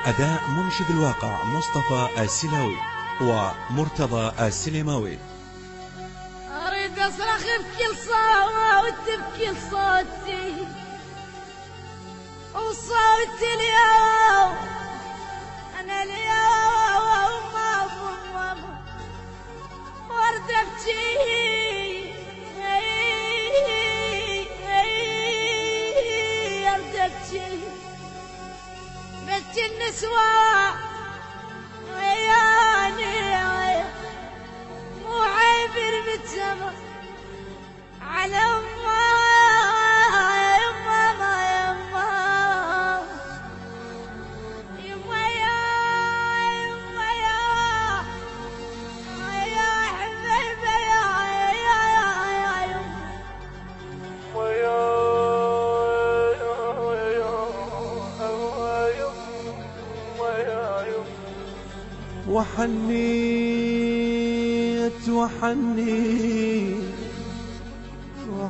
أداء منشد الواقع مصطفى السلاوي ومرتضى السليماوي. أريد أصرخ بكل صوت بكل صوتي وصوتي اليوم أنا اليوم ورد أبكي ورد أبكي بكي النسوان وياني مو عيب المتسمى على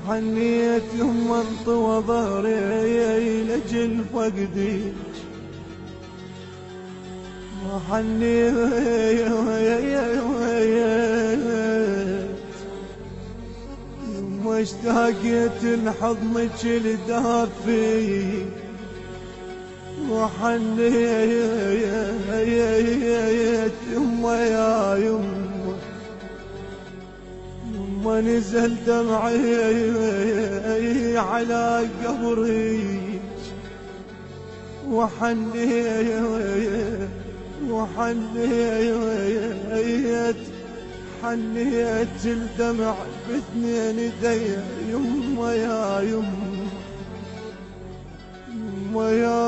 وحنيت يما انطوى ظهري لجل فقديك وحنيت يما اشتاقيت لحضنك الدافي وحنيت يما يا يما ونزل دمعي على قبري حنيت الدمع باثنين ايدي يما يا يما يا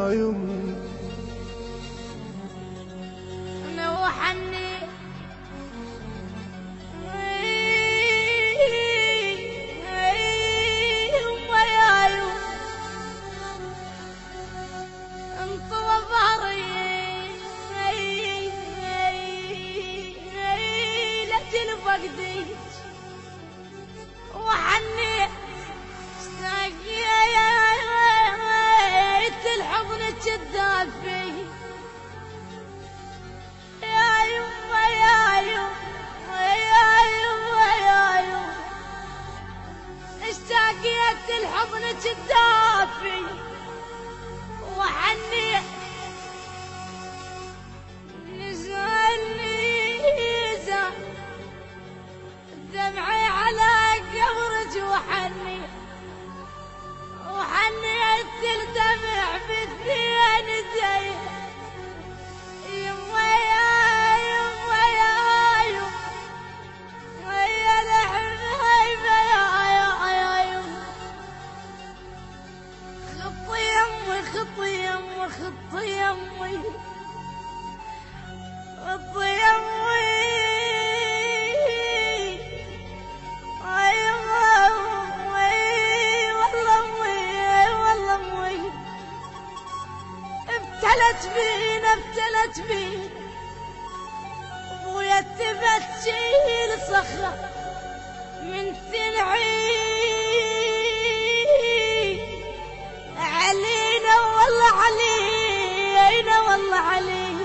يما وحنيت اشتاقيت لحضنك الدافي يا يما يا يما يا يما يا يما اشتاقيت لحضنك الدافي وحنيت دمعي على قبرك وحنيت الدمع باثنين ايدي يما يا يما يا يما يا الحبيبه يا يما خطي يمي خطي يمي خطي يمي خطي يمي ابتلت بين ابويا تبتشيل صخرة من تلعي علينا والله علينا والله علي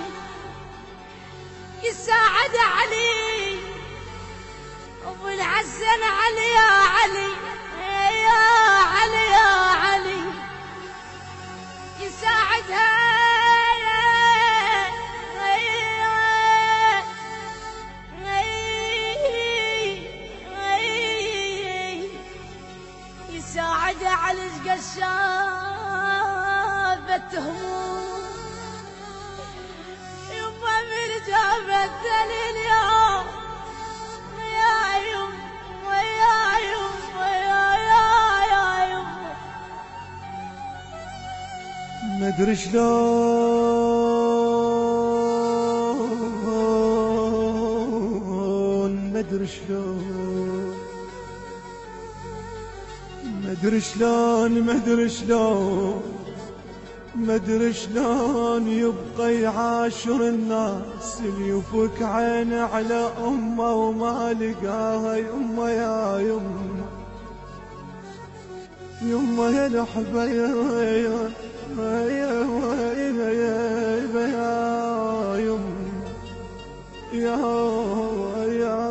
يساعد علي ابو الحسن علي يا علي يا علي يا علي يساعدها يساعدها على شافت هموم يما من جابت اليوم يا يما يا يما يا يما مدري شلون مدري شلون يبقى يعاشر الناس اللي يفك عينه على امه وما لقاها يمه يا يمه يما يا الحبايب يا يما يا